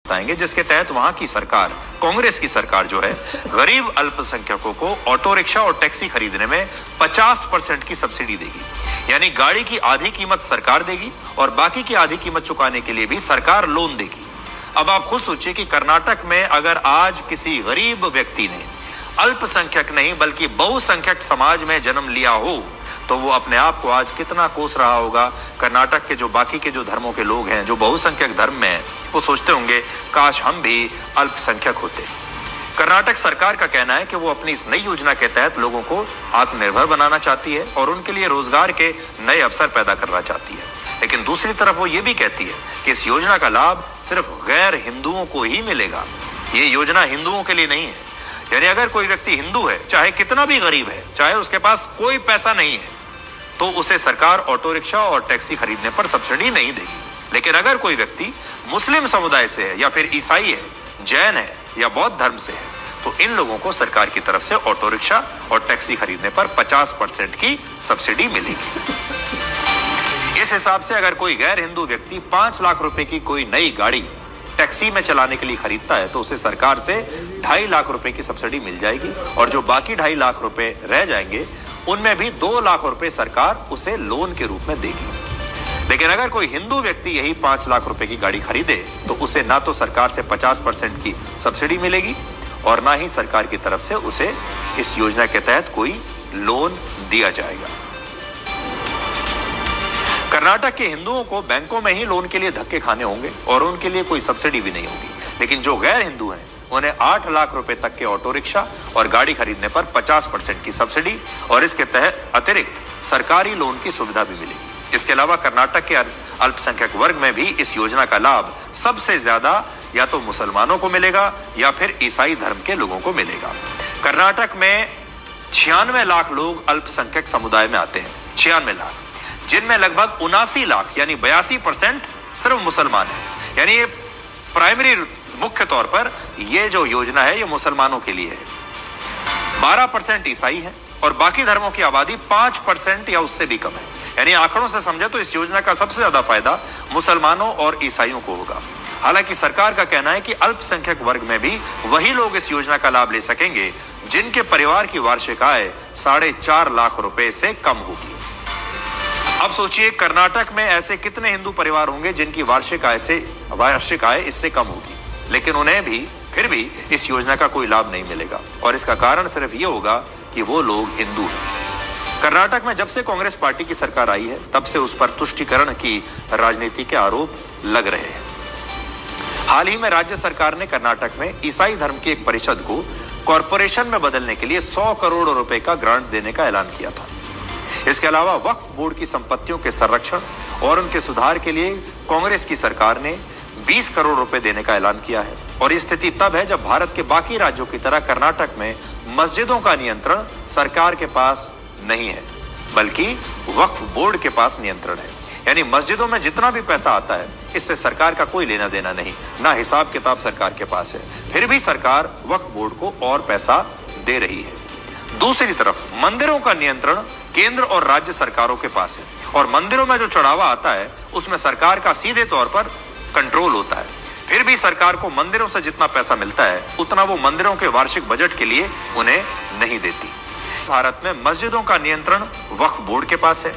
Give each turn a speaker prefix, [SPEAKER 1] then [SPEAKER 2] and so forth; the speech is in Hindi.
[SPEAKER 1] बताएंगे जिसके तहत वहां की सरकार, कांग्रेस की सरकार जो है, गरीब अल्पसंख्यकों को ऑटो रिक्शा और टैक्सी खरीदने में 50% की सब्सिडी देगी। यानी गाड़ी की आधी कीमत सरकार देगी और बाकी की आधी कीमत चुकाने के लिए भी सरकार लोन देगी। अब आप खुद सोचिए कि कर्नाटक में अगर आज किसी गरीब व्यक्ति ने अल्पसंख्यक नहीं बल्कि बहुसंख्यक समाज में जन्म लिया हो तो वो अपने आप को आज कितना कोस रहा होगा। कर्नाटक के जो बाकी के जो धर्मों के लोग हैं, जो बहुसंख्यक धर्म में हैं, वो सोचते होंगे काश हम भी अल्पसंख्यक होते। कर्नाटक सरकार का कहना है कि वो अपनी इस नई योजना के तहत लोगों को आत्मनिर्भर बनाना चाहती है और उनके लिए रोजगार के नए अवसर पैदा करना चाहती है। लेकिन दूसरी तरफ वो ये भी कहती है कि इस योजना का लाभ सिर्फ गैर हिंदुओं को ही मिलेगा। ये योजना हिंदुओं के लिए नहीं है। यानी अगर कोई व्यक्ति हिंदू है, चाहे कितना भी गरीब है, चाहे उसके पास कोई पैसा नहीं है, तो उसे सरकार ऑटो रिक्शा और टैक्सी खरीदने पर सब्सिडी नहीं देगी। लेकिन अगर कोई व्यक्ति मुस्लिम समुदाय से है या फिर ईसाई है, जैन है या बौद्ध धर्म से है, तो इन लोगों को सरकार की तरफ से ऑटो रिक्शा और टैक्सी खरीदने पर 50% की सब्सिडी मिलेगी। इस हिसाब से अगर कोई गैर हिंदू व्यक्ति 5 लाख रुपए की कोई नई गाड़ी टैक्सी में चलाने के लिए खरीदता है तो उसे सरकार से 2.5 लाख रुपए की सब्सिडी मिल जाएगी और जो बाकी 2.5 लाख रुपए रह जाएंगे उनमें भी 2 लाख रुपए सरकार उसे लोन के रूप में देगी। लेकिन अगर कोई हिंदू व्यक्ति यही 5 लाख रुपए की गाड़ी खरीदे तो उसे ना तो सरकार से 50% की सब्सिडी मिलेगी और ना ही सरकार की तरफ से उसे इस योजना के तहत कोई लोन दिया जाएगा। कर्नाटक के हिंदुओं को बैंकों में ही लोन के लिए धक्के खाने होंगे और उनके लिए कोई सब्सिडी भी नहीं होगी। लेकिन जो गैर हिंदू हैं उन्हें 8 लाख रुपए तक के ऑटो रिक्शा और गाड़ी खरीदने पर 50% की सब्सिडी और इसके तहत अतिरिक्त सरकारी लोन की सुविधा भी मिलेगी। इसके अलावा कर्नाटक के अल्पसंख्यक वर्ग में भी इस योजना का लाभ सबसे ज्यादा या तो मुसलमानों को मिलेगा या फिर ईसाई धर्म के लोगों को मिलेगा। कर्नाटक में 96 लाख लोग अल्पसंख्यक समुदाय में आते हैं, 96 लाख, जिनमें लगभग 79 लाख यानी 82% सिर्फ मुसलमान है। यानी ये प्राइमरी मुख्य तौर पर ये जो योजना है ये मुसलमानों के लिए है। 12% ईसाई हैं और बाकी धर्मों की आबादी 5% या उससे भी कम है। यानी आंकड़ों से समझे तो इस योजना का सबसे ज्यादा फायदा मुसलमानों और ईसाइयों को होगा। हालांकि सरकार का कहना है कि अल्पसंख्यक वर्ग में भी वही लोग इस योजना का लाभ ले सकेंगे जिनके परिवार की वार्षिक आय 4.5 लाख रुपए से कम होगी। अब सोचिए कर्नाटक में ऐसे कितने हिंदू परिवार होंगे जिनकी वार्षिक आय इससे कम होगी, लेकिन उन्हें भी फिर भी इस योजना का कोई लाभ नहीं मिलेगा और इसका कारण सिर्फ ये होगा कि वो लोग हिंदू हैं। कर्नाटक में जब से कांग्रेस पार्टी की सरकार आई है तब से उस पर तुष्टीकरण की राजनीति के आरोप लग रहे हैं। हाल ही में राज्य सरकार ने कर्नाटक में ईसाई धर्म की एक परिषद को कॉरपोरेशन में बदलने के लिए 100 करोड़ रुपए का ग्रांट देने का ऐलान किया था। इसके अलावा वक्फ बोर्ड की संपत्तियों के संरक्षण और उनके सुधार के लिए कांग्रेस की सरकार ने 20 करोड़ रुपए देने का ऐलान किया है। और ये स्थिति तब है जब भारत के बाकी राज्यों की तरह कर्नाटक में मस्जिदों का नियंत्रण सरकार के पास नहीं है बल्कि वक्फ बोर्ड के पास नियंत्रण है। यानी मस्जिदों में जितना भी पैसा आता है इससे सरकार का कोई लेना देना नहीं, ना हिसाब किताब सरकार के पास है। फिर भी सरकार वक्फ बोर्ड को और पैसा दे रही है। दूसरी तरफ मंदिरों का नियंत्रण केंद्र और राज्य सरकारों के पास है और मंदिरों में जो चढ़ावा आता है उसमें सरकार का सीधे तौर पर कंट्रोल होता है। फिर भी सरकार को मंदिरों से जितना पैसा मिलता है उतना वो मंदिरों के वार्षिक बजट के लिए उन्हें नहीं देती। भारत में मस्जिदों का नियंत्रण वक्फ बोर्ड के पास है